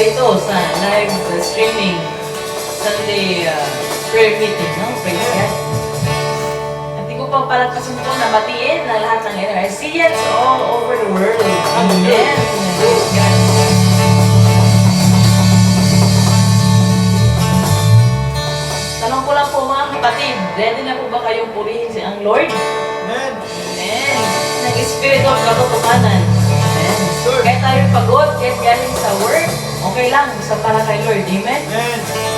rito sa live streaming Sunday prayer meeting, no? Praise God. At hindi ko pang palagpasin po na batiin na lahat ng NRCians all over the world. Amen. Praise God. Tanong ko lang po mga kapatid, ready na po ba kayong purihin si ang Lord? Amen. Amen. Ng Espiritu at katotohanan. Amen. Sure. Kahit tayo pagod, kahit galing sa work, okay lang, sa para kay Lord. Amen? Amen. Yes.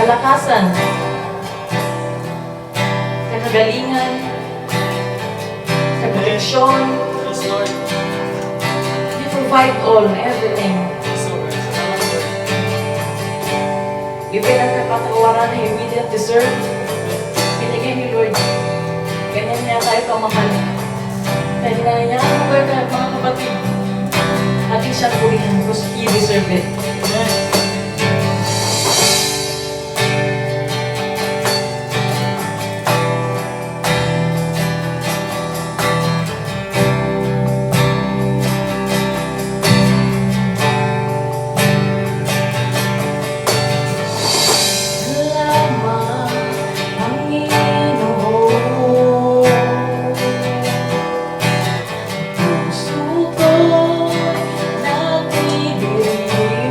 kalakasan, sa kagalingan, sa proteksyon. Yes, Lord. You provide all, everything. Yes, Lord. Salamat, Lord. Even ang kapatawaran na we didn't deserve, binigay ni Lord. Ganyan niya tayo kamahal. Kaya ginanyan niya, ano ba mga kapatid? Ating siyang purihan because He deserved it. Amen. Salamat, Panginoon. Puso ko'y nag-ibig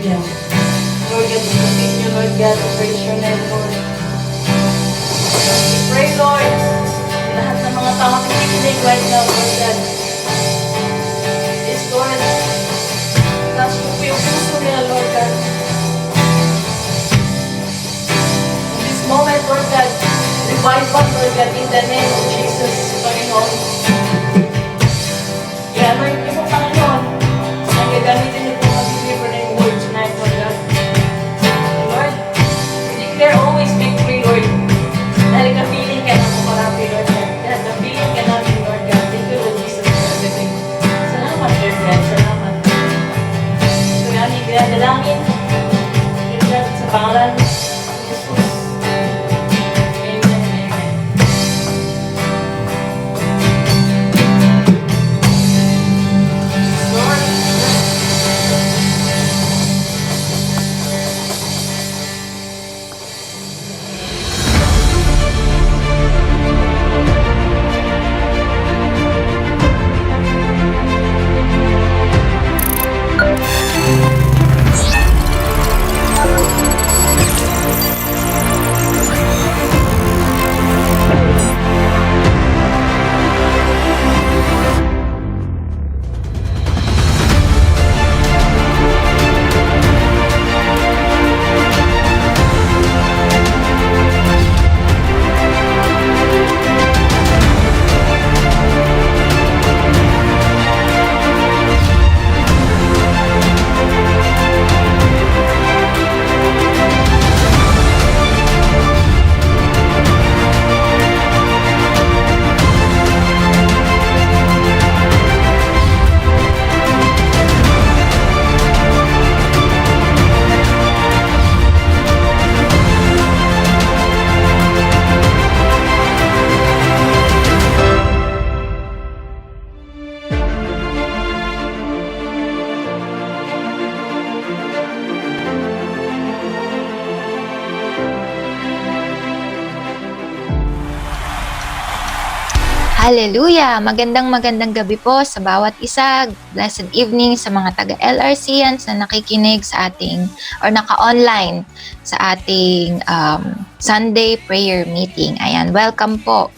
Hallelujah. Lord God, we continue, Lord God, to praise your name, Lord. We pray, Lord, sa lahat ng mga tao nakikinig right now, Lord God. Yes, Lord, taas mo po yung puso nila, Lord God. In this moment, Lord God, revive us, Lord God, in the name of Jesus, Panginoon. I-anoint niyo po, Panginoon, na gagamitin niyo po mag-deliver na yung word tonight, Lord God. And Lord, we declare always victory, Lord. Dahil kapiling ka na po marami, Lord God. Dahil kapiling ka namin, Lord God. Thank you, Lord Jesus, for everything. Salamat, Lord God. Salamat. Ito yung aming pinadalangin. Lord God, sa pangalan ni Jesus. Amen, amen. Lord, Hallelujah! Magandang gabi po sa bawat isa. Blessed evening sa mga taga-LRCians na nakikinig sa ating or naka-online sa ating Sunday prayer meeting. Ayan, welcome po.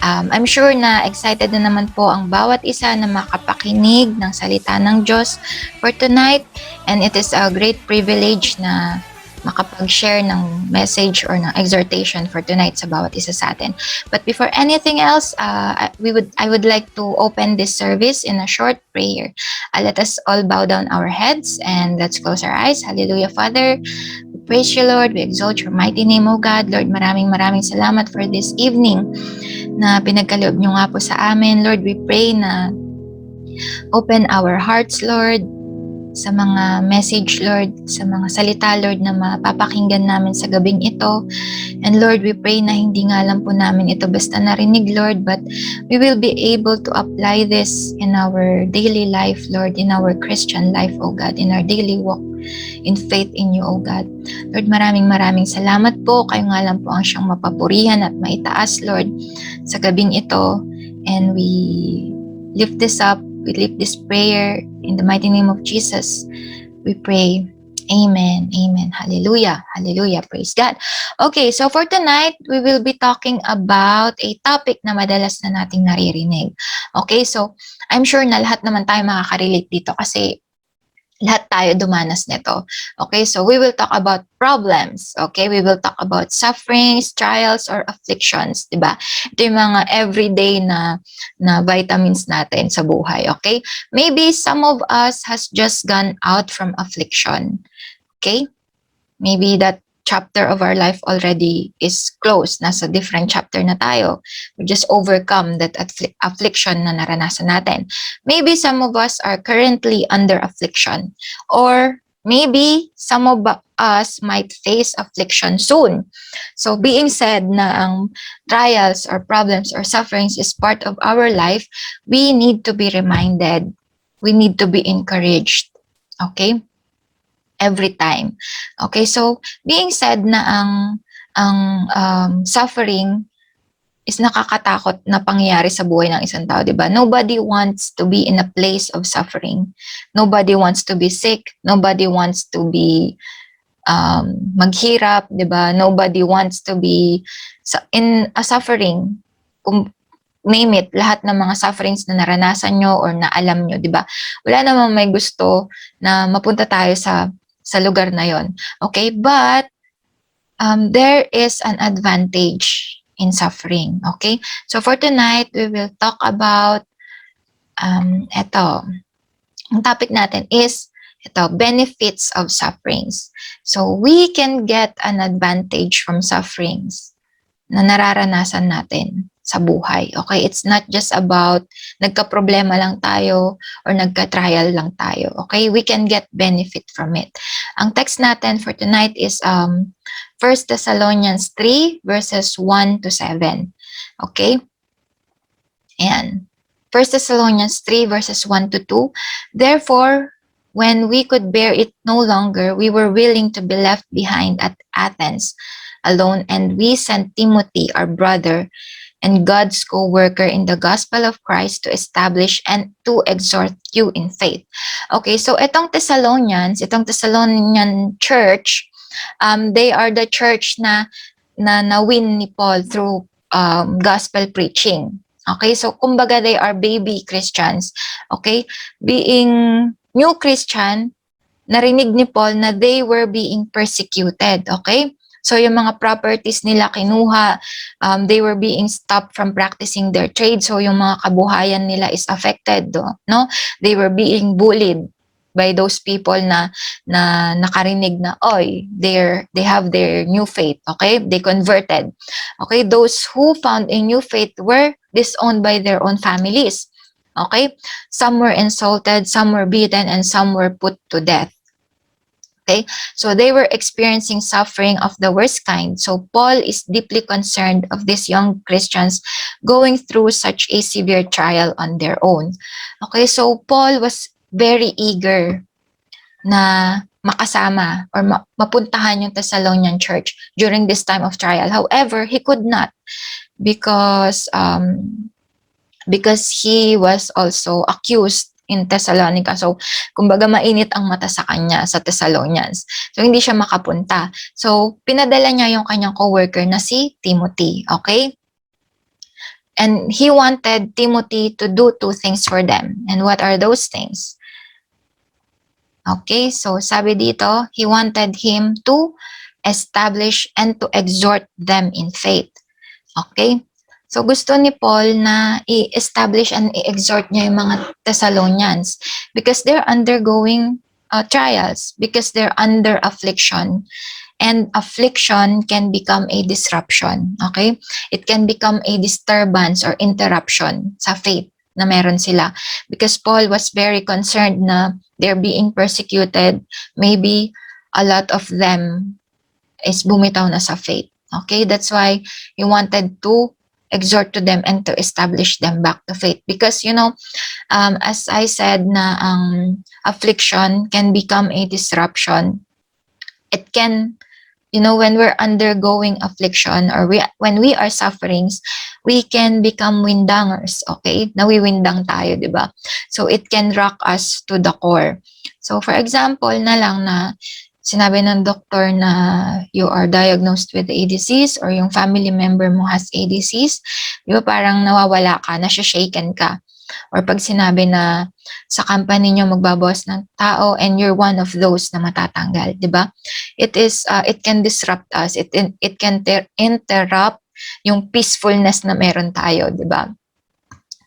I'm sure na excited na naman po ang bawat isa na makapakinig ng salita ng Diyos for tonight. And it is a great privilege na makapag-share ng message or ng exhortation for tonight sa bawat isa sa atin. But before anything else, I would like to open this service in a short prayer. Let us all bow down our heads and let's close our eyes. Hallelujah, Father. We praise you, Lord. We exalt your mighty name, O God. Lord, maraming salamat for this evening na pinagkaloob nyo nga po sa amin. Lord, we pray na open our hearts, Lord, sa mga message, Lord, sa mga salita, Lord, na mapapakinggan namin sa gabing ito. And Lord, we pray na hindi nga lang po namin ito basta narinig, Lord, but we will be able to apply this in our daily life, Lord, in our Christian life, O God, in our daily walk in faith in you, O God. Lord, maraming salamat po. Kayo nga lang po ang siyang mapapurihan at maitaas, Lord, sa gabing ito. And we lift this up. We lift this prayer in the mighty name of Jesus. We pray. Amen. Amen. Hallelujah. Hallelujah. Praise God. Okay, so for tonight, we will be talking about a topic na madalas na nating naririnig. Okay, so I'm sure na lahat naman tayo makaka-relate dito kasi lahat tayo dumanas nito. Okay, so we will talk about problems. Okay, we will talk about sufferings, trials, or afflictions. Diba? Ito yung mga everyday na vitamins natin sa buhay. Okay, maybe some of us has just gone out from affliction. Okay, maybe that chapter of our life already is closed. Nasa different chapter na tayo. We just overcome that affliction na naranasan natin. Maybe some of us are currently under affliction. Or maybe some of us might face affliction soon. So being said na ang trials or problems or sufferings is part of our life, we need to be reminded. We need to be encouraged. Okay? Every time. Okay, so being said na ang suffering is nakakatakot na pangyayari sa buhay ng isang tao, di ba? Nobody wants to be in a place of suffering. Nobody wants to be sick. Nobody wants to be maghirap, di ba? Nobody wants to be in a suffering. Name it, lahat ng mga sufferings na naranasan nyo or na alam nyo, di ba? Wala namang may gusto na mapunta tayo sa lugar na yon. Okay, but there is an advantage in suffering. Okay, so for tonight we will talk about ito. Ang topic natin is ito, benefits of sufferings. So we can get an advantage from sufferings na nararanasan natin sa buhay. Okay, it's not just about nagka-problema lang tayo or nagka-trial lang tayo. Okay, we can get benefit from it. Ang text natin for tonight is 1 Thessalonians 3 verses 1 to 7. Okay? Ayan. 1 Thessalonians 3 verses 1 to 2. Therefore, when we could bear it no longer, we were willing to be left behind at Athens alone, and we sent Timothy, our brother, and God's co-worker in the gospel of Christ to establish and to exhort you in faith. Okay, so itong Thessalonian church, they are the church na win ni Paul through gospel preaching. Okay, so kumbaga they are baby Christians. Okay, being new Christian, narinig ni Paul na they were being persecuted. Okay, so yung mga properties nila kinuha, they were being stopped from practicing their trade. So yung mga kabuhayan nila is affected, no? They were being bullied by those people na nakarinig na they have their new faith. Okay, they converted. Okay, those who found a new faith were disowned by their own families. Okay, some were insulted, some were beaten, and some were put to death. Okay, so they were experiencing suffering of the worst kind. So Paul is deeply concerned of these young Christians going through such a severe trial on their own. Okay, so Paul was very eager na makasama or mapuntahan yung Thessalonian church during this time of trial. However, he could not because he was also accused in Thessalonica. So, kumbaga mainit ang mata sa kanya sa Thessalonians. So, hindi siya makapunta. So, pinadala niya yung kanyang co-worker na si Timothy. Okay? And he wanted Timothy to do 2 things for them. And what are those things? Okay, so sabi dito, he wanted him to establish and to exhort them in faith. Okay? So gusto ni Paul na i-establish and i-exhort niya yung mga Thessalonians because they're undergoing trials, because they're under affliction. And affliction can become a disruption. Okay? It can become a disturbance or interruption sa faith na meron sila. Because Paul was very concerned na they're being persecuted. Maybe a lot of them is bumitaw na sa faith. Okay? That's why he wanted to exhort to them and to establish them back to faith. Because, as I said na ang affliction can become a disruption. It can, when we're undergoing affliction or when we are sufferings, we can become windangers, okay? Nawiwindang tayo, di ba? So, it can rock us to the core. So, for example, na lang na sinabi ng doktor na you are diagnosed with a disease or yung family member mo has a disease, di ba parang nawawala ka, nasha-shaken ka. Or pag sinabi na sa company nyo magbabawas ng tao and you're one of those na matatanggal, di ba? It can disrupt us. It can interrupt yung peacefulness na meron tayo, di ba?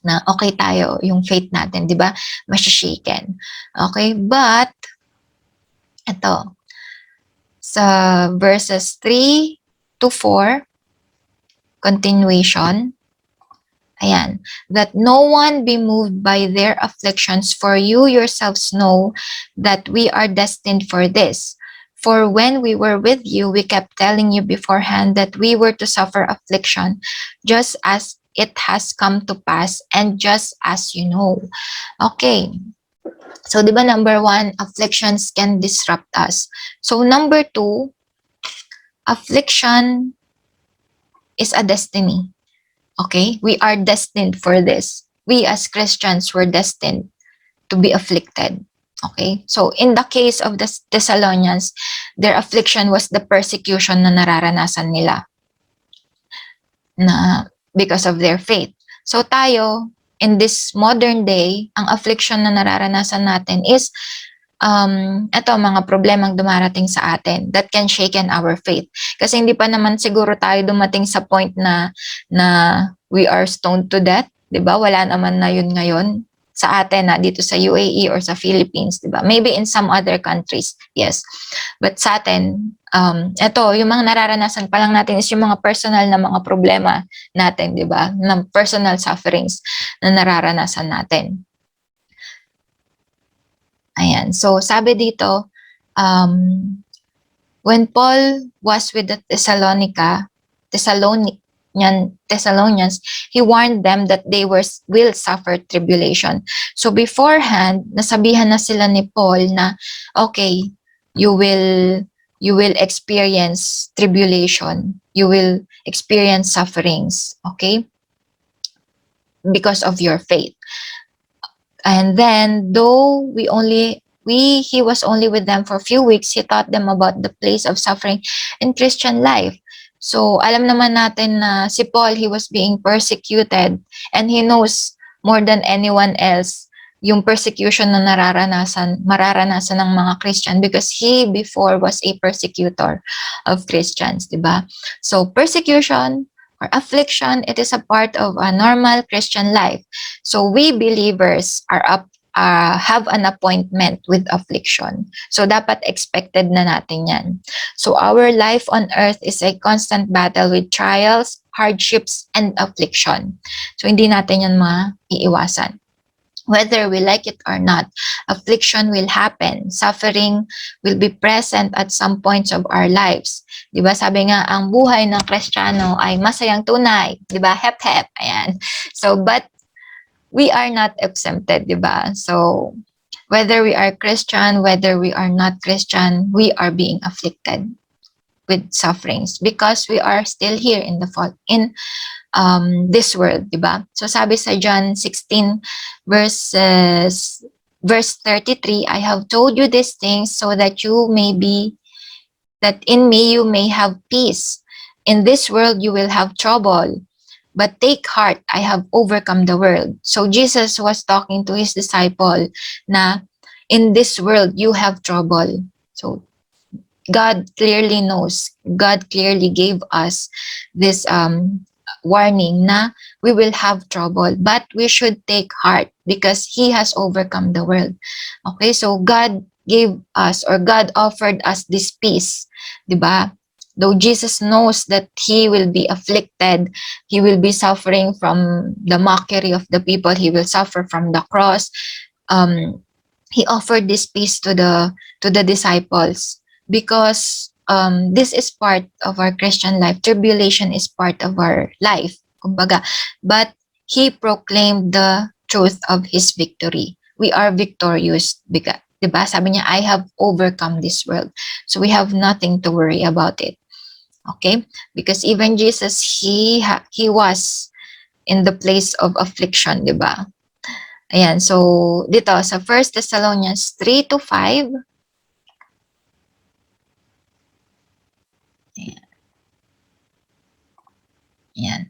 Na okay tayo, yung faith natin, di ba? Masha-shaken. Okay, but ito, sa verses 3 to 4, continuation, ayan, that no one be moved by their afflictions, for you yourselves know that we are destined for this. For when we were with you, we kept telling you beforehand that we were to suffer affliction, just as it has come to pass, and just as you know. Okay. So, di ba, number 1, afflictions can disrupt us. So, number 2, affliction is a destiny. Okay? We are destined for this. We as Christians were destined to be afflicted. Okay? So in the case of the Thessalonians, their affliction was the persecution na nararanasan nila na because of their faith. So tayo, in this modern day, ang affliction na nararanasan natin is ito, mga problemang dumarating sa atin that can shaken our faith. Kasi hindi pa naman siguro tayo dumating sa point na we are stoned to death, 'di ba? Wala naman na yun ngayon sa atin na dito sa UAE or sa Philippines, 'di ba? Maybe in some other countries, yes. But sa atin, ito, yung mga nararanasan pa lang natin is yung mga personal na mga problema natin, 'di ba? Ng personal sufferings na nararanasan natin. Ayan. So, sabi dito, when Paul was with the Thessalonians, he warned them that they will suffer tribulation. So, beforehand, nasabihan na sila ni Paul na, okay, you will experience tribulation. You will experience sufferings. Okay? Because of your faith. And then, though he was only with them for a few weeks, he taught them about the place of suffering in Christian life. So, alam naman natin na si Paul, he was being persecuted and he knows more than anyone else yung persecution na mararanasan ng mga Christian because he before was a persecutor of Christians, diba? So, persecution or affliction, it is a part of a normal Christian life. So we believers have an appointment with affliction. So dapat expected na natin yan. So our life on earth is a constant battle with trials, hardships, and affliction. So hindi natin yan maiiwasan. Whether we like it or not, affliction will happen. Suffering will be present at some points of our lives. Diba? Sabi nga, ang buhay ng Kristiyano ay masayang tunay. Diba? Hep, hep. Ayan. So, but we are not exempted. Diba? So, whether we are Christian, whether we are not Christian, we are being afflicted with sufferings because we are still here in this world, diba? So sabi sa John 16 verse 33, I have told you these things so that that in me you may have peace. In this world you will have trouble, but take heart, I have overcome the world. So Jesus was talking to his disciple na in this world you have trouble. So God clearly knows, God clearly gave us this warning na we will have trouble, but we should take heart because He has overcome the world. Okay, so God gave us or God offered us this peace, diba? Though Jesus knows that He will be afflicted, He will be suffering from the mockery of the people, He will suffer from the cross. He offered this peace to the disciples because this is part of our Christian life. Tribulation is part of our life, kumbaga. But He proclaimed the truth of His victory. We are victorious, diba? Sabi niya, I have overcome this world. So we have nothing to worry about it. Okay? Because even Jesus, He was in the place of affliction, diba? Ayan, so dito sa 1 Thessalonians 3-5, Yan.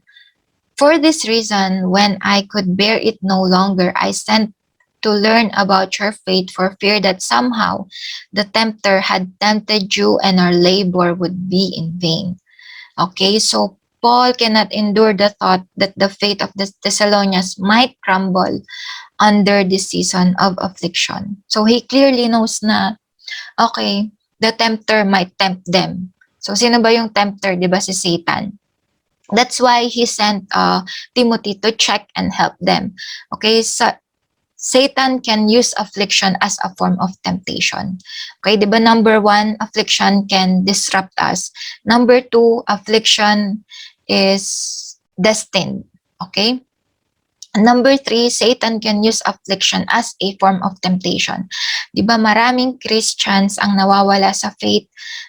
For this reason, when I could bear it no longer, I sent to learn about your faith for fear that somehow the tempter had tempted you and our labor would be in vain. Okay, so Paul cannot endure the thought that the faith of the Thessalonians might crumble under this season of affliction. So he clearly knows na, okay, the tempter might tempt them. So sino ba yung tempter? Diba si Satan? That's why he sent Timothy to check and help them. Okay, so Satan can use affliction as a form of temptation. Okay, diba number 1, affliction can disrupt us. Number 2, affliction is destined. Okay? Number 3, Satan can use affliction as a form of temptation. Diba maraming Christians ang nawawala sa faith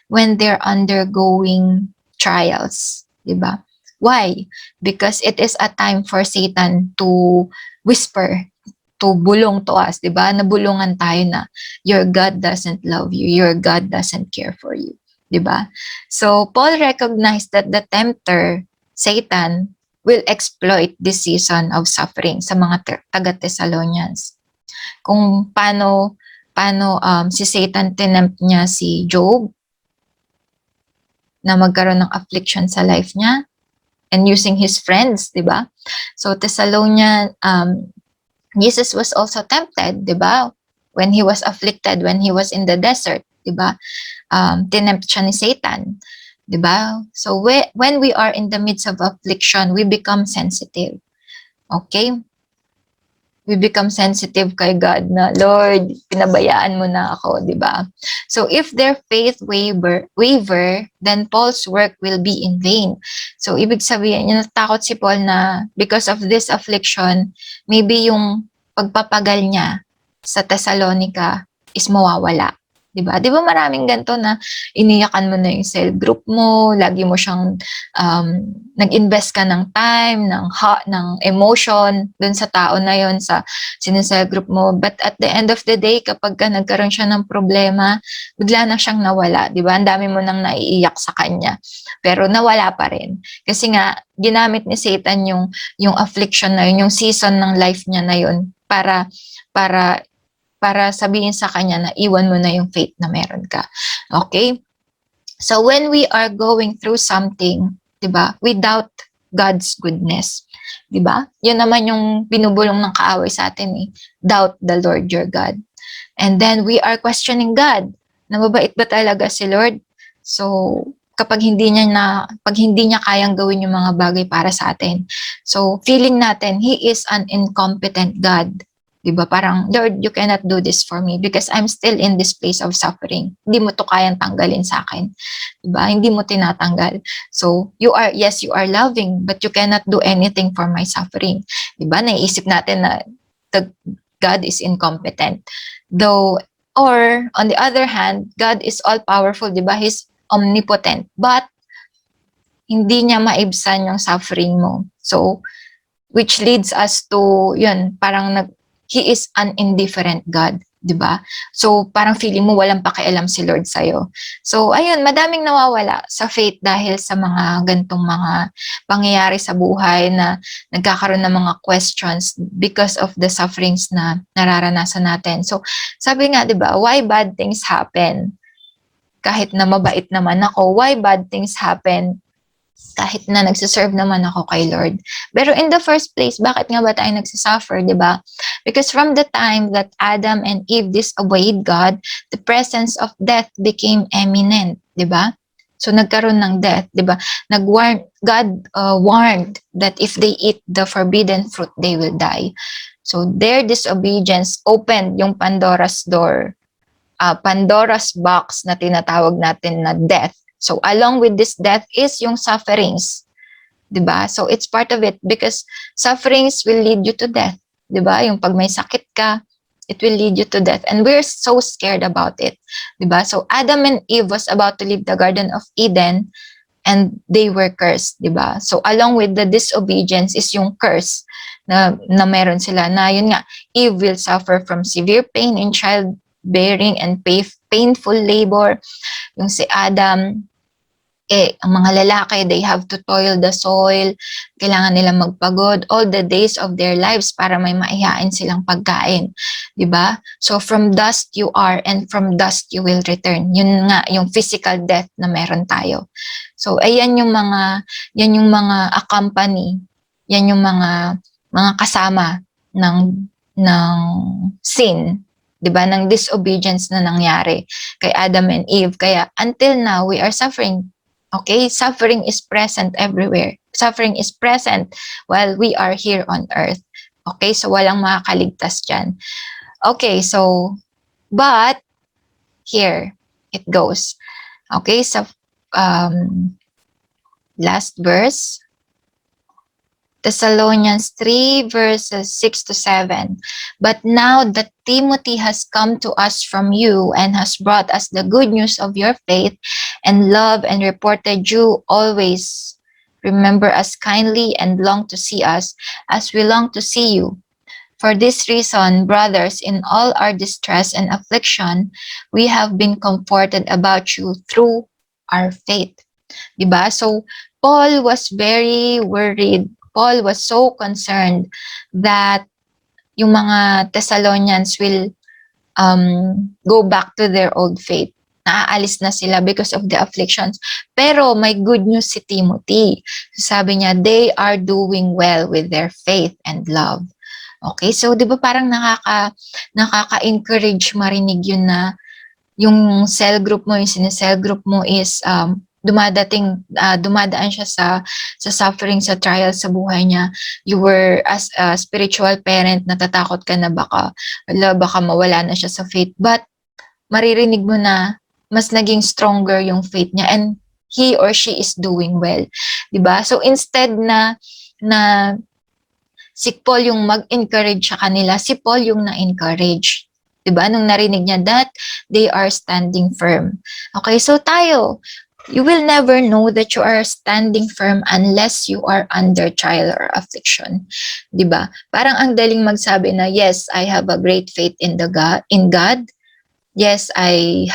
when they're undergoing trials. Diba? Why? Because it is a time for Satan to whisper, to bulong to us, di ba? Nabulungan tayo na your God doesn't love you, your God doesn't care for you, di ba? So Paul recognized that the tempter, Satan, will exploit this season of suffering sa mga taga-Thessalonians. Kung paano si Satan tinempt niya si Job na magkaroon ng affliction sa life niya and using his friends, di ba? So Thessalonian, Jesus was also tempted, di ba? When he was afflicted, when he was in the desert, di ba? Tinempt siya ni Satan, di ba? So when we are in the midst of affliction, we become sensitive. Okay? We become sensitive kay God na, Lord, pinabayaan mo na ako, di ba? So if their faith waver, then Paul's work will be in vain. So ibig sabihin, yung natakot si Paul na because of this affliction, maybe yung pagpapagal niya sa Thessalonica is mawawala. Diba? Diba maraming ganito na iniyakan mo na yung cell group mo, lagi mo siyang nag-invest ka ng time, ng emotion dun sa tao na yon sa sinesell group mo. But at the end of the day, kapag ka nagkaroon siya ng problema, bigla na siyang nawala. Diba? Ang dami mo nang naiiyak sa kanya. Pero nawala pa rin. Kasi nga, ginamit ni Satan yung affliction na yun, yung season ng life niya na yun para sabihin sa kanya na iwan mo na yung faith na meron ka. Okay? So when we are going through something, 'di ba? We doubt God's goodness. 'Di ba? 'Yun naman yung binubulong ng kaaway sa atin eh. Doubt the Lord your God. And then we are questioning God. Na mabait ba talaga si Lord? So pag hindi niya kayang gawin yung mga bagay para sa atin. So feeling natin he is an incompetent God. Diba? Parang, Lord, you cannot do this for me because I'm still in this place of suffering. Hindi mo to kayang tanggalin sa akin. Diba? Hindi mo tinatanggal. So, you are loving, but you cannot do anything for my suffering. Diba? Naiisip natin na God is incompetent. Though, or, on the other hand, God is all-powerful. Diba? He's omnipotent. But, hindi niya maibsan yung suffering mo. So, which leads us to, yun, parang He is an indifferent God, di ba? So, parang feeling mo walang pakialam si Lord sa'yo. So, ayun, madaming nawawala sa faith dahil sa mga gantong mga pangyayari sa buhay na nagkakaroon ng mga questions because of the sufferings na nararanasan natin. So, sabi nga, di ba, why bad things happen? Kahit na mabait naman ako, why bad things happen? Kahit na nagsiserve naman ako kay Lord. Pero in the first place, bakit nga ba tayo nagsisuffer, di ba? Because from the time that Adam and Eve disobeyed God, the presence of death became imminent, di ba? So nagkaroon ng death, di ba? God warned that if they eat the forbidden fruit, they will die. So their disobedience opened yung Pandora's door, Pandora's box na tinatawag natin na death. So along with this death is yung sufferings, 'di ba? So it's part of it because sufferings will lead you to death, 'di ba? Yung pag may sakit ka, it will lead you to death and we're so scared about it, 'di ba? So Adam and Eve was about to leave the Garden of Eden and they were cursed, 'di ba? So along with the disobedience is yung curse na meron sila na yun nga, Eve will suffer from severe pain in childbearing and painful labor. Yung si Adam, ang mga lalaki, they have to toil the soil, kailangan nilang magpagod all the days of their lives para may maihain silang pagkain. Diba? So from dust you are and from dust you will return. Yun nga, yung physical death na meron tayo. So ayan yung mga accompany, yan yung mga kasama ng sin, diba, ng disobedience na nangyari kay Adam and Eve. Kaya until now, we are suffering. Okay? Suffering is present everywhere. Suffering is present while we are here on earth. Okay? So, walang makakaligtas dyan. Okay, so, but, here, it goes. Okay, so, last verse, Thessalonians 3 verses 6 to 7. But now that Timothy has come to us from you and has brought us the good news of your faith and love and reported you always remember us kindly and long to see us as we long to see you. For this reason, brothers, in all our distress and affliction, we have been comforted about you through our faith. Diba? So, Paul was very worried. Paul was so concerned that yung mga Thessalonians will go back to their old faith. Naaalis na sila because of the afflictions. Pero may good news si Timothy. Sabi niya, they are doing well with their faith and love. Okay, so 'di ba parang nakaka-encourage marinig yun na yung cell group mo, yung sinesel group mo is dumadaan siya sa suffering, sa trial sa buhay niya. You were as a spiritual parent, natatakot ka na baka mawala na siya sa faith, but maririnig mo na mas naging stronger yung faith niya and he or she is doing well, 'di ba? So instead na si Paul yung mag-encourage sa kanila, si Paul yung na-encourage. Diba? Nung narinig niya that they are standing firm. Okay, so tayo, you will never know that you are standing firm unless you are under trial or affliction. Diba? Parang ang daling magsabi na, yes, I have a great faith in God. Yes, I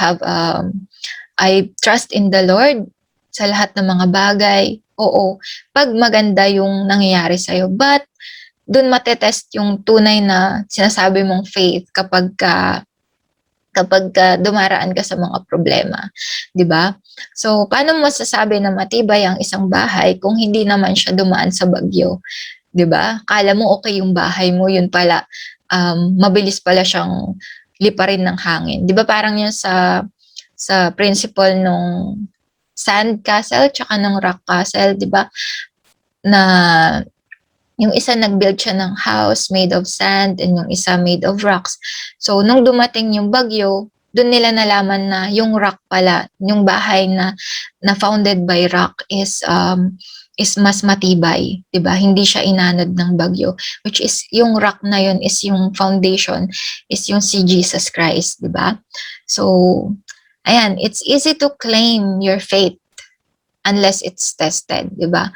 trust in the Lord sa lahat ng mga bagay. Oo, pag maganda yung nangyayari sa'yo. But, doon matetest yung tunay na sinasabi mong faith kapag dumaraan ka sa mga problema, 'di ba? So, paano mo masasabi na matibay ang isang bahay kung hindi naman siya dumaan sa bagyo, 'di ba? Akala mo okay yung bahay mo, yun pala mabilis pala siyang liparin ng hangin. 'Di ba parang yun sa principle nung sand castle tsaka ng rock castle, 'di ba? Na yung isa nag-build siya ng house made of sand and yung isa made of rocks. So, nung dumating yung bagyo, doon nila nalaman na yung rock pala, yung bahay na founded by rock is mas matibay, 'di ba? Hindi siya inanod ng bagyo, which is yung rock na yun is yung foundation, is yung si Jesus Christ, 'di ba? So, ayan, it's easy to claim your faith unless it's tested, 'di ba?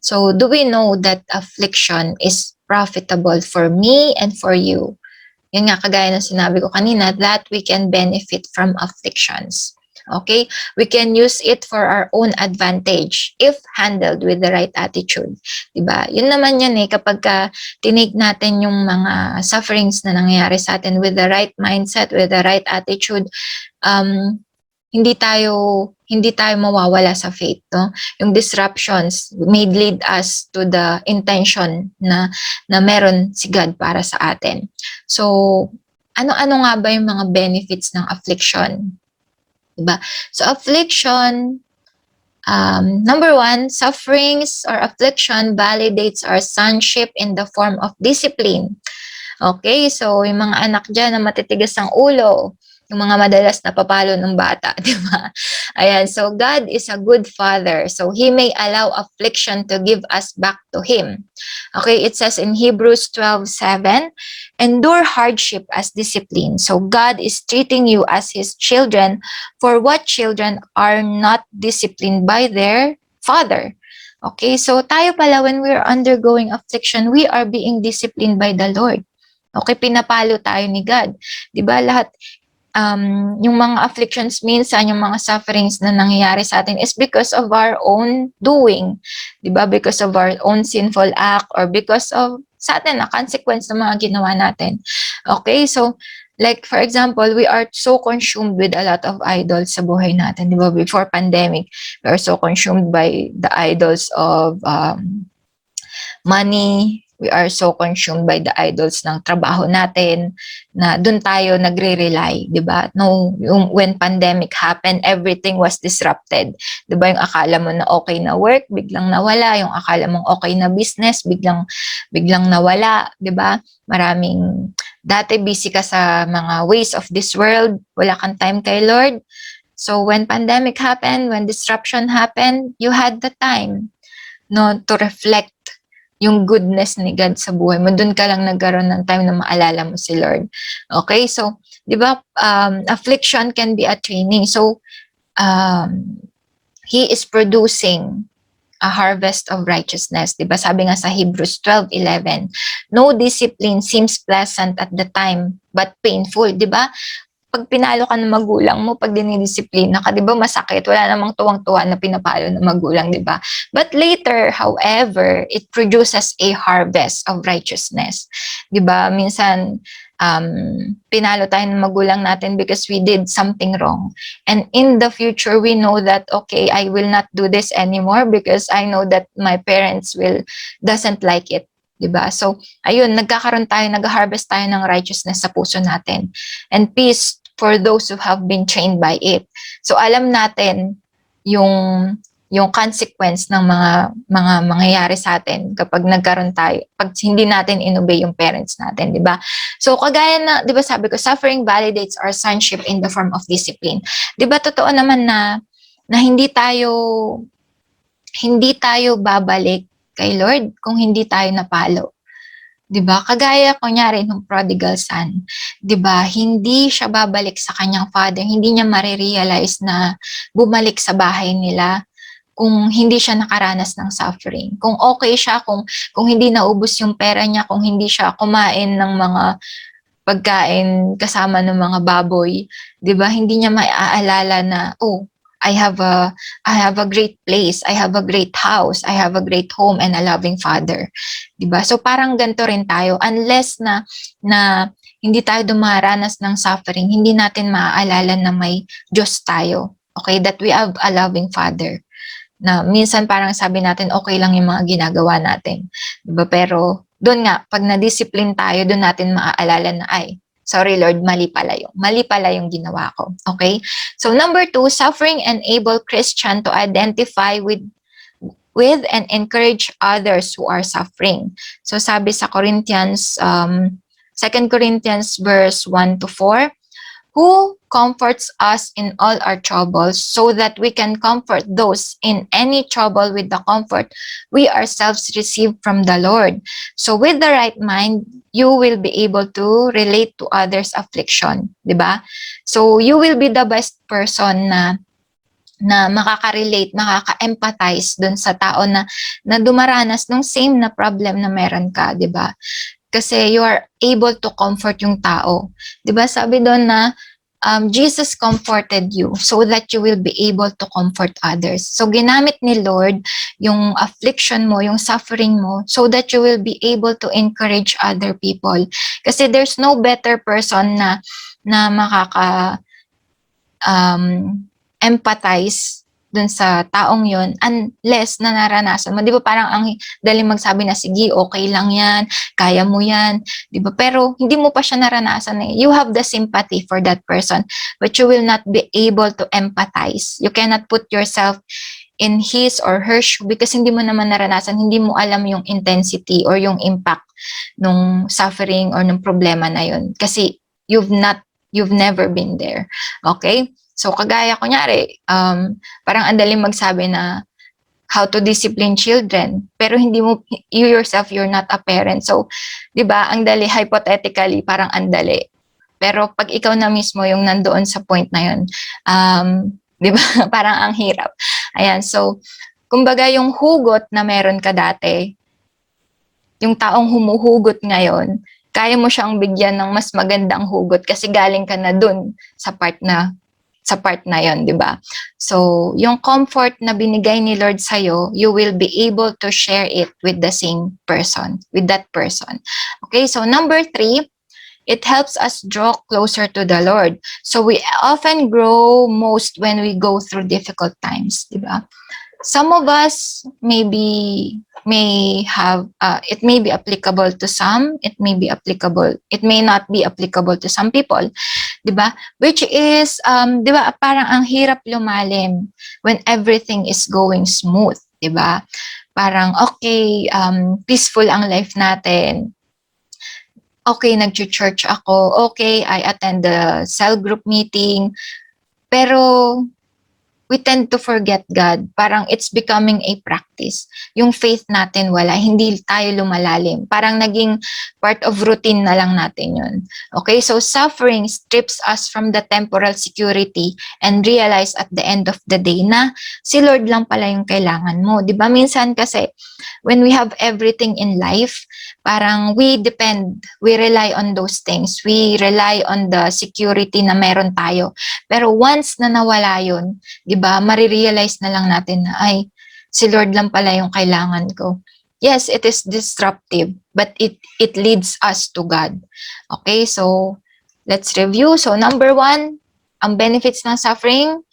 So, do we know that affliction is profitable for me and for you? Yun nga, kagaya ng sinabi ko kanina, that we can benefit from afflictions. Okay? We can use it for our own advantage if handled with the right attitude. Diba? Yun naman yun kapag tinake natin yung mga sufferings na nangyayari sa atin with the right mindset, with the right attitude, hindi tayo mawawala sa faith, no? Yung disruptions may lead us to the intention na meron si God para sa atin. So, ano-ano nga ba yung mga benefits ng affliction? Diba? So, affliction, number one, sufferings or affliction validates our sonship in the form of discipline. Okay, so yung mga anak dyan na matitigas ang ulo, yung mga madalas na papalo ng bata, di ba? Ayan, so God is a good father. So He may allow affliction to give us back to Him. Okay, it says in Hebrews 12:7, endure hardship as discipline. So God is treating you as His children, for what children are not disciplined by their father? Okay, so tayo pala when we're undergoing affliction, we are being disciplined by the Lord. Okay, pinapalo tayo ni God. Di ba lahat, yung mga afflictions minsan, yung mga sufferings na nangyayari sa atin is because of our own doing. Diba? Because of our own sinful act or because of sa atin na consequence ng mga ginawa natin. Okay? So, like for example, we are so consumed with a lot of idols sa buhay natin. Diba? Before pandemic, we are so consumed by the idols of money. We are so consumed by the idols ng trabaho natin na doon tayo nagre-rely, di ba? No, when pandemic happened, everything was disrupted. Di ba? Yung akala mo na okay na work, biglang nawala. Yung akala mong okay na business, biglang nawala, di ba? Dati busy ka sa mga ways of this world, wala kang time kay Lord. So when pandemic happened, when disruption happened, you had the time, no, to reflect yung goodness ni God sa buhay mo. Doon ka lang nagkaroon ng time na maalala mo si Lord. Okay? So, di ba, affliction can be a training. So, He is producing a harvest of righteousness. Diba? Sabi nga sa Hebrews 12:11, no discipline seems pleasant at the time, but painful. Diba? Pag pinalo ka ng magulang mo, pag dinidisiplina ka, di ba masakit? Wala namang tuwang-tuwa na pinapalo ng magulang, di ba? But later, however, it produces a harvest of righteousness. Di ba? Minsan, pinalo tayo ng magulang natin because we did something wrong. And in the future, we know that, okay, I will not do this anymore because I know that my parents doesn't like it. Diba? So, ayun, nagkakaroon tayo, nag-harvest tayo ng righteousness sa puso natin. And peace for those who have been trained by it. So, alam natin yung consequence ng mga mangyayari sa atin kapag nagkaroon tayo, pag hindi natin inobey yung parents natin, di ba? So, kagaya na, di ba sabi ko, suffering validates our sonship in the form of discipline. Di ba, totoo naman na hindi tayo babalik kay Lord kung hindi tayo napalo. 'Di ba? Kagaya kunyari ng prodigal son, 'di ba? Hindi siya babalik sa kanyang father, hindi niya marirealize na bumalik sa bahay nila kung hindi siya nakaranas ng suffering. Kung okay siya, kung hindi naubos yung pera niya, kung hindi siya kumain ng mga pagkain kasama ng mga baboy, 'di ba? Hindi niya maaalala na, oh, I have a great place, I have a great house, I have a great home and a loving father. 'Di ba? So parang ganito rin tayo, unless na hindi tayo dumaranas ng suffering, hindi natin maaalala na may Diyos tayo. Okay, that we have a loving father. Na minsan parang sabi natin okay lang yung mga ginagawa natin. 'Di ba? Pero doon nga pag na-discipline tayo, doon natin maaalala na sorry Lord, mali pala yung ginawa ko. Okay? So number 2, suffering enable Christian to identify with and encourage others who are suffering. So sabi sa Corinthians, 2 Corinthians verse 1 to 4, who comforts us in all our troubles so that we can comfort those in any trouble with the comfort we ourselves receive from the Lord. So with the right mind, you will be able to relate to others' affliction, di ba? So you will be the best person na makaka-relate, makaka-empathize dun sa tao na dumaranas ng same na problem na meron ka, di ba? Kasi you are able to comfort yung tao. Di ba sabi doon na Jesus comforted you so that you will be able to comfort others. So ginamit ni Lord yung affliction mo, yung suffering mo, so that you will be able to encourage other people. Kasi there's no better person na makaka empathize dun sa taong yon unless na naranasan mo. Di ba parang ang daling magsabi na, sige, okay lang yan, kaya mo yan. Di ba? Pero hindi mo pa siya naranasan eh. You have the sympathy for that person, but you will not be able to empathize. You cannot put yourself in his or her shoe because hindi mo naman naranasan, hindi mo alam yung intensity or yung impact nung suffering or nung problema na yun. Kasi you've never been there. Okay? So, kagaya, kunyari, parang ang daling magsabi na how to discipline children, pero you yourself, you're not a parent. So, di ba, ang dali, hypothetically, parang ang dali. Pero pag ikaw na mismo yung nandoon sa point na yun, di ba, parang ang hirap. Ayan, so, kumbaga yung hugot na meron ka dati, yung taong humuhugot ngayon, kaya mo siyang bigyan ng mas magandang hugot kasi galing ka na dun sa part na yon, di ba? So, yung comfort na binigay ni Lord sa'yo, you will be able to share it with the same person, with that person. Okay, so number 3, it helps us draw closer to the Lord. So, we often grow most when we go through difficult times, di ba? Some of us may have, it may be applicable to some, it may not be applicable to some people, di ba? Which is, di ba, parang ang hirap lumalim when everything is going smooth, di ba? Parang, okay, peaceful ang life natin. Okay, nag-church ako. Okay, I attend the cell group meeting. Pero, we tend to forget God. Parang it's becoming a practice. Yung faith natin wala, hindi tayo lumalalim. Parang naging part of routine na lang natin yun. Okay, so suffering strips us from the temporal security and realize at the end of the day na si Lord lang pala yung kailangan mo. Di ba? Minsan kasi, when we have everything in life, parang we rely on those things. We rely on the security na meron tayo. Pero once na nawala yun, di ba, marirealize na lang natin na, ay, si Lord lang pala yung kailangan ko. Yes, it is disruptive, but it leads us to God. Okay, so let's review. So number 1, ang benefits ng suffering,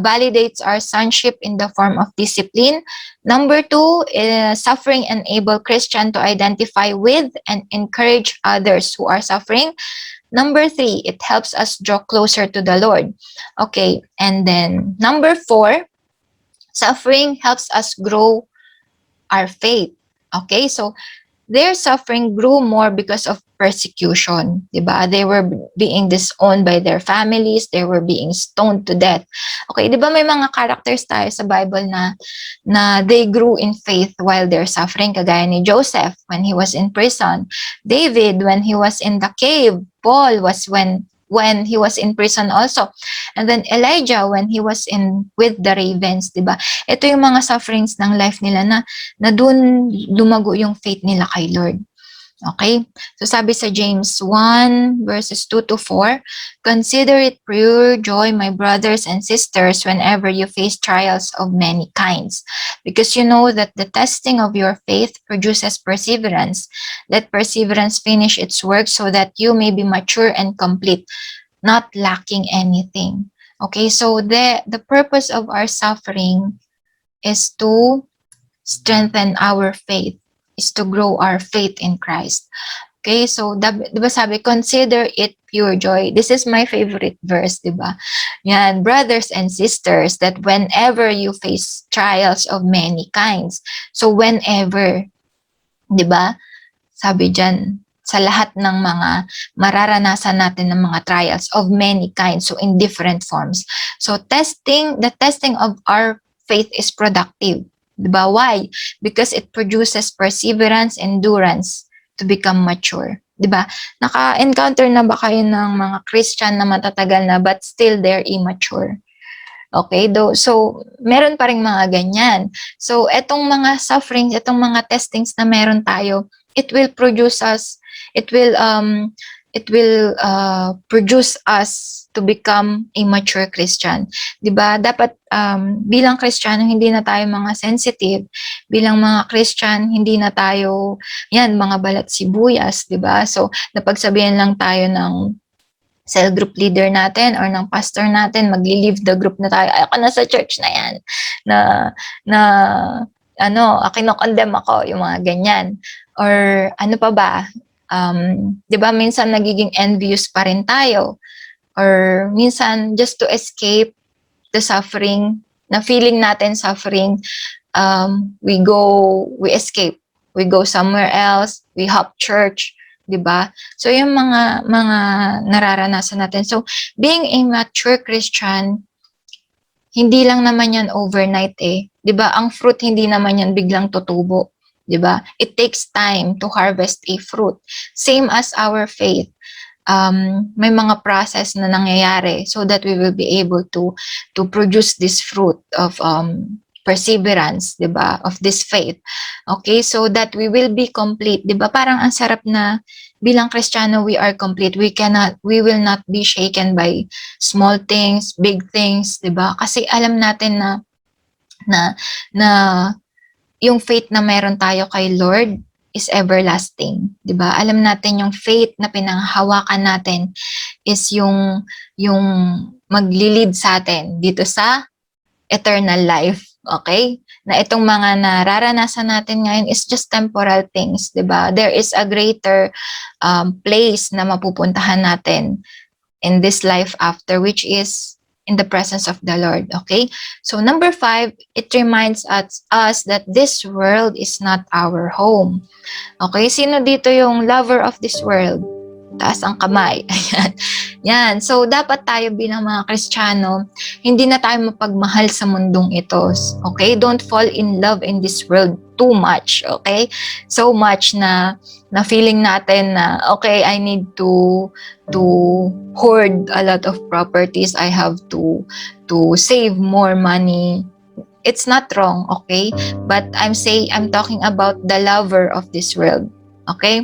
validates our sonship in the form of discipline. Number 2, suffering enable Christian to identify with and encourage others who are suffering. Number 3, it helps us draw closer to the Lord. Okay, and then number 4, suffering helps us grow our faith. Okay, so their suffering grew more because of persecution, diba? They were being disowned by their families, they were being stoned to death. Okay, diba may mga characters tayo sa Bible na they grew in faith while they're suffering, kagaya ni Joseph when he was in prison, David when he was in the cave, Paul was when he was in prison also, and then Elijah when he was with the ravens, diba? Ito yung mga sufferings ng life nila na dun lumago yung faith nila kay Lord. Okay? So sabi sa James 1 verses 2 to 4, consider it pure joy, my brothers and sisters, whenever you face trials of many kinds, because you know that the testing of your faith produces perseverance. Let perseverance finish its work so that you may be mature and complete, not lacking anything. Okay, so the purpose of our suffering is to strengthen our faith, is to grow our faith in Christ. Okay, so diba sabi, consider it pure joy. This is my favorite verse, diba? Yan, brothers and sisters, that whenever you face trials of many kinds, so whenever, diba? Sabi dyan, sa lahat ng mga mararanasan natin ng mga trials of many kinds, so in different forms. So the testing of our faith is productive. Diba? Why? Because it produces perseverance, endurance to become mature. Diba? Naka-encounter na ba kayo ng mga Christian na matatagal na but still they're immature? Okay, so meron pa ring mga ganyan. So etong mga sufferings, etong mga testings na meron tayo, it will produce us to become a mature Christian. 'Di ba? Dapat bilang Kristiyano hindi na tayo mga sensitive. Bilang mga Christian hindi na tayo mga balat sibuyas, 'di ba? So napagsabihan lang tayo ng cell group leader natin or ng pastor natin, magli-leave the group na tayo. Ako na sa church na yan. Kinokondemn ako, yung mga ganyan. Or ano pa ba? 'Di ba minsan nagiging envious pa rin tayo. Or minsan just to escape the suffering, na feeling natin suffering, we escape. We go somewhere else, we hop church, 'di ba? So yung mga nararanasan natin. So being a mature Christian, hindi lang naman yan overnight 'di ba? Ang fruit hindi naman yan biglang tutubo, 'di ba? It takes time to harvest a fruit. Same as our faith. May mga process na nangyayari so that we will be able to produce this fruit of perseverance, 'di ba? Of this faith. Okay, so that we will be complete, 'di ba? Parang ang sarap na bilang Kristiyano we are complete. We will not be shaken by small things, big things, 'di ba? Kasi alam natin na yung faith na meron tayo kay Lord is everlasting, 'di ba? Alam natin yung faith na pinanghawakan natin is yung magli-lead sa atin dito sa eternal life, okay? Na itong mga nararanasan natin ngayon is just temporal things, 'di ba? There is a greater place na mapupuntahan natin in this life after, which is in the presence of the Lord, okay? So number 5, it reminds us that this world is not our home. Okay, sino dito yung lover of this world? Taas ang kamay. Ayan. Yan. So, dapat tayo bilang mga Kristiyano, hindi na tayo mapagmahal sa mundong ito. Okay? Don't fall in love in this world too much. Okay? So much na feeling natin na, okay, I need to hoard a lot of properties. I have to save more money. It's not wrong, okay? But I'm talking about the lover of this world. Okay?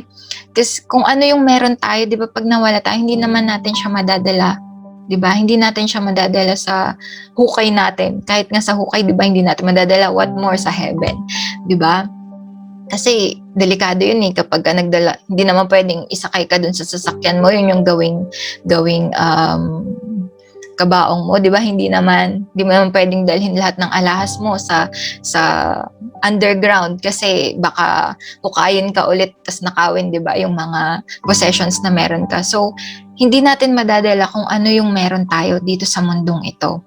Kasi kung ano yung meron tayo, di ba, pag nawala tayo, hindi naman natin siya madadala. Di ba? Hindi natin siya madadala sa hukay natin. Kahit nga sa hukay, di ba, hindi natin madadala. What more sa heaven? Di ba? Kasi delikado yun eh kapag ka nagdala. Hindi naman pwedeng isakay ka dun sa sasakyan mo. Yun yung gawing kabaong mo, 'di ba? Hindi mo naman pwedeng dalhin lahat ng alahas mo sa underground kasi baka hukayin ka ulit tas nakawin, 'di ba? Yung mga possessions na meron ka. So, hindi natin madadala kung ano yung meron tayo dito sa mundong ito.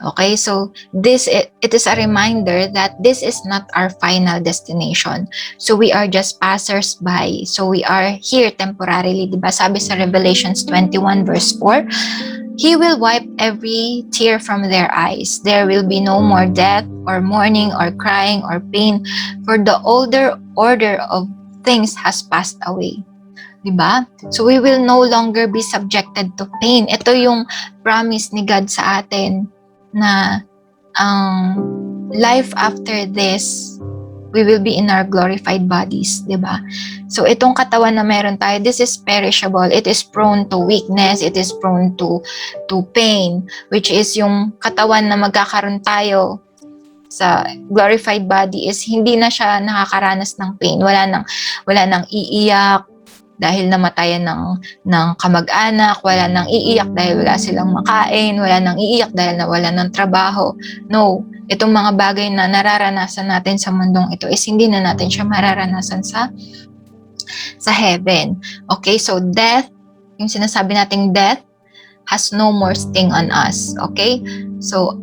Okay, so it is a reminder that this is not our final destination. So we are just passers-by. So we are here temporarily, 'di ba? Sabi sa Revelations 21 verse 4, He will wipe every tear from their eyes. There will be no more death or mourning or crying or pain, for the older order of things has passed away. Diba? So we will no longer be subjected to pain. Ito yung promise ni God sa atin na ang life after this, we will be in our glorified bodies, di ba? So itong katawan na meron tayo, this is perishable. It is prone to weakness. It is prone to pain, which is yung katawan na magkakaroon tayo sa glorified body is hindi na siya nakakaranas ng pain. Wala nang iiyak dahil namatayan ng kamag-anak, wala nang iiyak dahil wala silang makain, wala nang iiyak dahil nawalan ng trabaho. No, itong mga bagay na nararanasan natin sa mundong ito is hindi na natin siya mararanasan sa heaven. Okay, so death, yung sinasabi nating death, has no more sting on us. Okay, so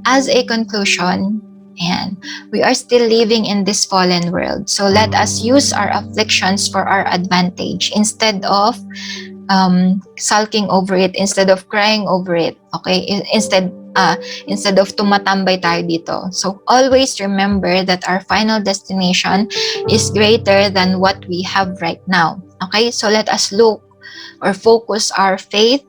as a conclusion, and we are still living in this fallen world. So let us use our afflictions for our advantage instead of sulking over it, instead of crying over it. Okay, instead of tumatambay tayo dito. So always remember that our final destination is greater than what we have right now. Okay, so let us look or focus our faith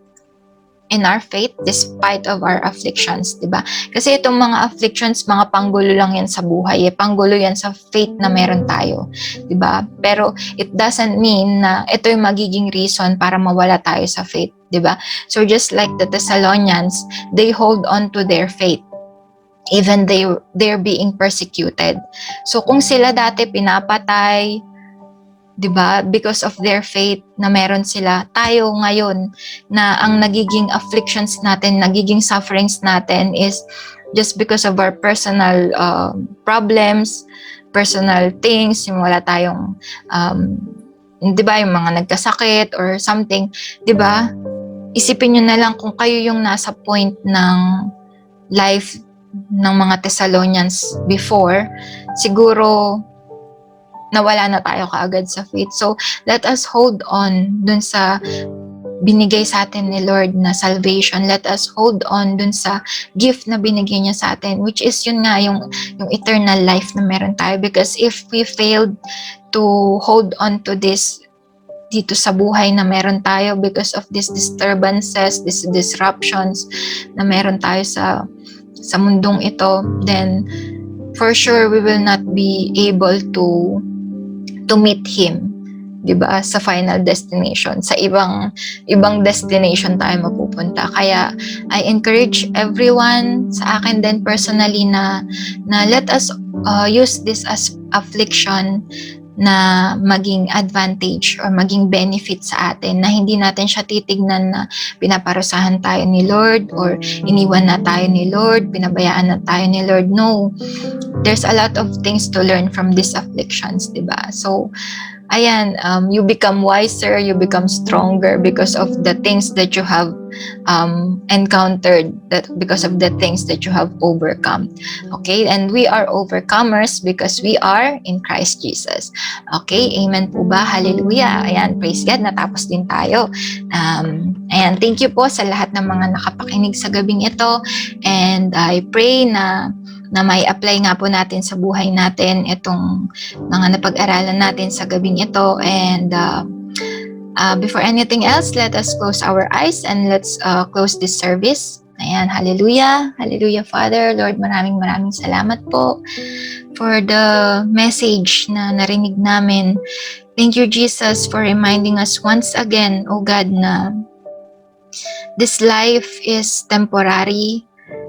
in our faith despite of our afflictions, diba? Kasi itong mga afflictions, mga panggulo lang yan sa buhay, panggulo yan sa faith na meron tayo, diba? Pero it doesn't mean na ito yung magiging reason para mawala tayo sa faith, diba? So just like the Thessalonians, they hold on to their faith even they're being persecuted. So kung sila dati pinapatay, diba? Because of their faith na meron sila, tayo ngayon na ang nagiging afflictions natin, nagiging sufferings natin is just because of our personal problems, personal things, yung wala tayong, diba, yung mga nagkasakit or something, diba? Isipin nyo na lang kung kayo yung nasa point ng life ng mga Thessalonians before, siguro nawala na tayo kaagad sa faith. So, let us hold on dun sa binigay sa atin ni Lord na salvation. Let us hold on dun sa gift na binigay niya sa atin, which is yun nga, yung eternal life na meron tayo. Because if we failed to hold on to this dito sa buhay na meron tayo because of these disturbances, these disruptions na meron tayo sa mundong ito, then for sure we will not be able to meet Him, diba, sa final destination. Sa ibang destination tayo mapupunta. Kaya I encourage everyone, sa akin din personally, na let us use this as affliction na maging advantage or maging benefit sa atin, na hindi natin siya titignan na pinaparusahan tayo ni Lord or iniwan na tayo ni Lord, pinabayaan na tayo ni Lord. No, there's a lot of things to learn from these afflictions, diba? So you become wiser, you become stronger because of the things that you have encountered, that because of the things that you have overcome. Okay, and we are overcomers because we are in Christ Jesus. Okay, amen po ba? Hallelujah. Ayan, praise God, natapos din tayo. Ayan, thank you po sa lahat ng mga nakapakinig sa gabing ito, and I pray na may apply nga po natin sa buhay natin itong mga napag-aralan natin sa gabing ito. And before anything else, let us close our eyes and let's close this service. Ayan, hallelujah. Hallelujah, Father. Lord, maraming salamat po for the message na narinig namin. Thank you, Jesus, for reminding us once again, O God, na this life is temporary.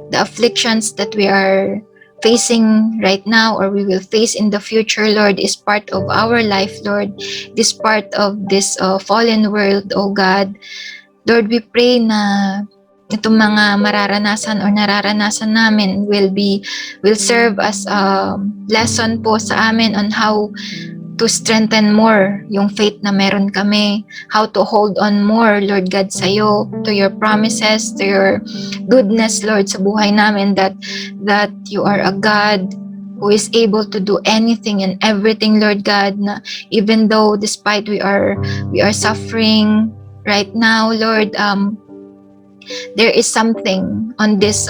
The afflictions that we are facing right now or we will face in the future, Lord, is part of our life, Lord. This part of this fallen world, oh God. Lord, we pray na itong mga mararanasan or nararanasan namin will serve as a lesson po sa amin on how to strengthen more yung faith na meron kami, how to hold on more, Lord God, sa'yo, to your promises, to your goodness, Lord, sa buhay namin, that you are a God who is able to do anything and everything, Lord God, na even though despite we are suffering right now, Lord, there is something on this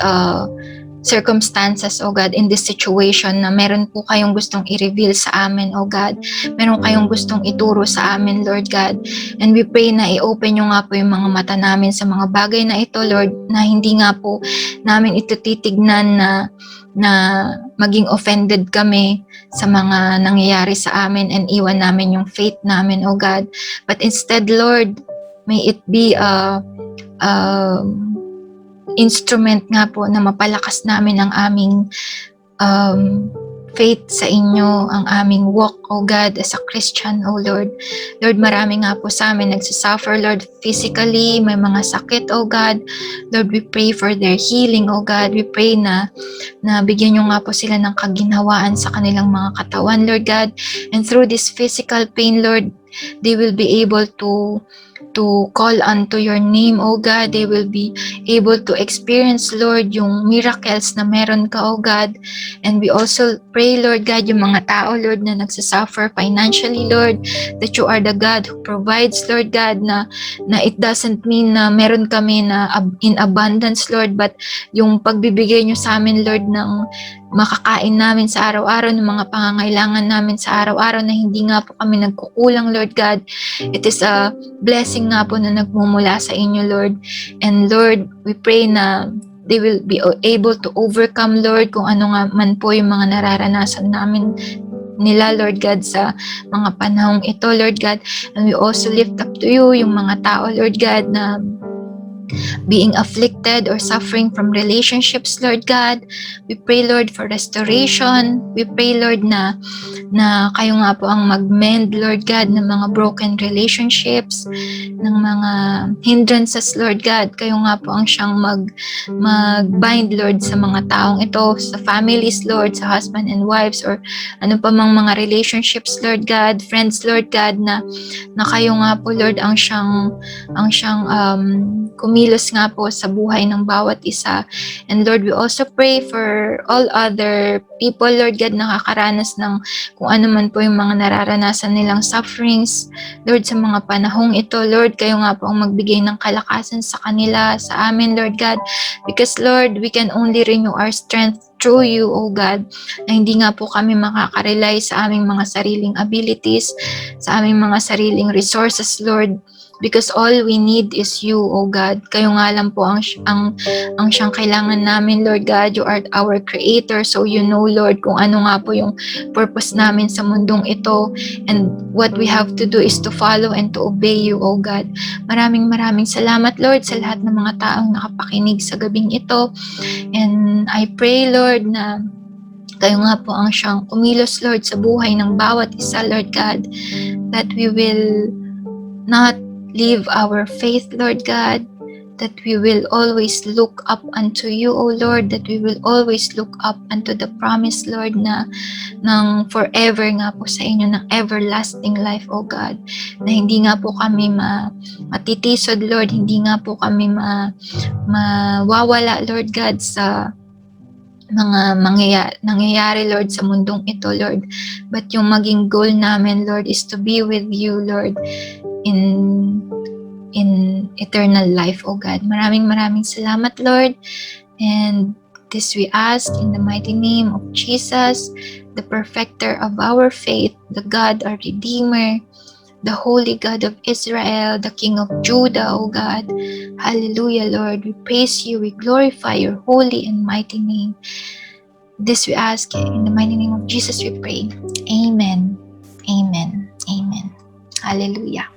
circumstances, oh God, in this situation na meron po kayong gustong i-reveal sa amin, oh God. Meron kayong gustong ituro sa amin, Lord God. And we pray na i-open nyo nga po yung mga mata namin sa mga bagay na ito, Lord, na hindi nga po namin ito titignan na maging offended kami sa mga nangyayari sa amin and iwan namin yung faith namin, oh God. But instead, Lord, may it be instrument nga po na mapalakas namin ang aming faith sa inyo, ang aming walk, oh God, as a Christian, oh Lord. Lord, marami nga po sa amin nagsasuffer, Lord, physically, may mga sakit, oh God. Lord, we pray for their healing, oh God. We pray na bigyan nyo nga po sila ng kaginhawaan sa kanilang mga katawan, Lord God. And through this physical pain, Lord, they will be able to call unto your name, oh God. They will be able to experience, Lord, yung miracles na meron ka, oh God. And we also pray, Lord God, yung mga tao, Lord, na nagsasuffer financially, Lord, that you are the God who provides, Lord God, na it doesn't mean na meron kami na in abundance, Lord, but yung pagbibigay nyo sa amin, Lord, ng makakain namin sa araw-araw, ng mga pangangailangan namin sa araw-araw na hindi nga po kami nagkukulang, Lord God. It is a blessing nga po na nagmumula sa inyo, Lord. And Lord, we pray na they will be able to overcome, Lord, kung ano nga man po yung mga nararanasan namin nila, Lord God, sa mga panahong ito, Lord God. And we also lift up to you yung mga tao, Lord God, na being afflicted or suffering from relationships, Lord God. We pray, Lord, for restoration. We pray, Lord, na kayo nga po ang mag-mend, Lord God, ng mga broken relationships, ng mga hindrances, Lord God. Kayo nga po ang siyang mag-bind, Lord, sa mga taong ito, sa families, Lord, sa husband and wives, or ano pa mang mga relationships, Lord God, friends, Lord God, na kayo nga po, Lord, ang siyang kumilos nga po sa buhay ng bawat isa. And Lord, we also pray for all other people, Lord God, nakakaranas ng kung ano man po yung mga nararanasan nilang sufferings, Lord, sa mga panahong ito, Lord, kayo nga po ang magbigay ng kalakasan sa kanila, sa amin, Lord God, because Lord, we can only renew our strength through you, O God, na hindi nga po kami makakarely sa aming mga sariling abilities, sa aming mga sariling resources, Lord, because all we need is you, O God. Kayo nga lang po ang siyang kailangan namin, Lord God. You are our creator, so you know, Lord, kung ano nga po yung purpose namin sa mundong ito, and what we have to do is to follow and to obey you, O God. Maraming salamat, Lord, sa lahat ng mga taong nakapakinig sa gabing ito. And I pray, Lord, na kayo nga po ang siyang kumilos, Lord, sa buhay ng bawat isa, Lord God, that we will not leave our faith, Lord God, that we will always look up unto you, O Lord, that we will always look up unto the promise, Lord, na ng forever nga po sa inyo, ng everlasting life, O God, na hindi nga po kami matitisod, Lord, hindi nga po kami mawawala, Lord God, sa mga nangyayari, Lord, sa mundong ito, Lord. But yung maging goal namin, Lord, is to be with you, Lord, in eternal life, O God. Maraming salamat, Lord. And this we ask in the mighty name of Jesus, the perfecter of our faith, the God, our Redeemer, the Holy God of Israel, the King of Judah, O God. Hallelujah, Lord. We praise you. We glorify your holy and mighty name. This we ask in the mighty name of Jesus we pray. Amen. Amen. Amen. Hallelujah.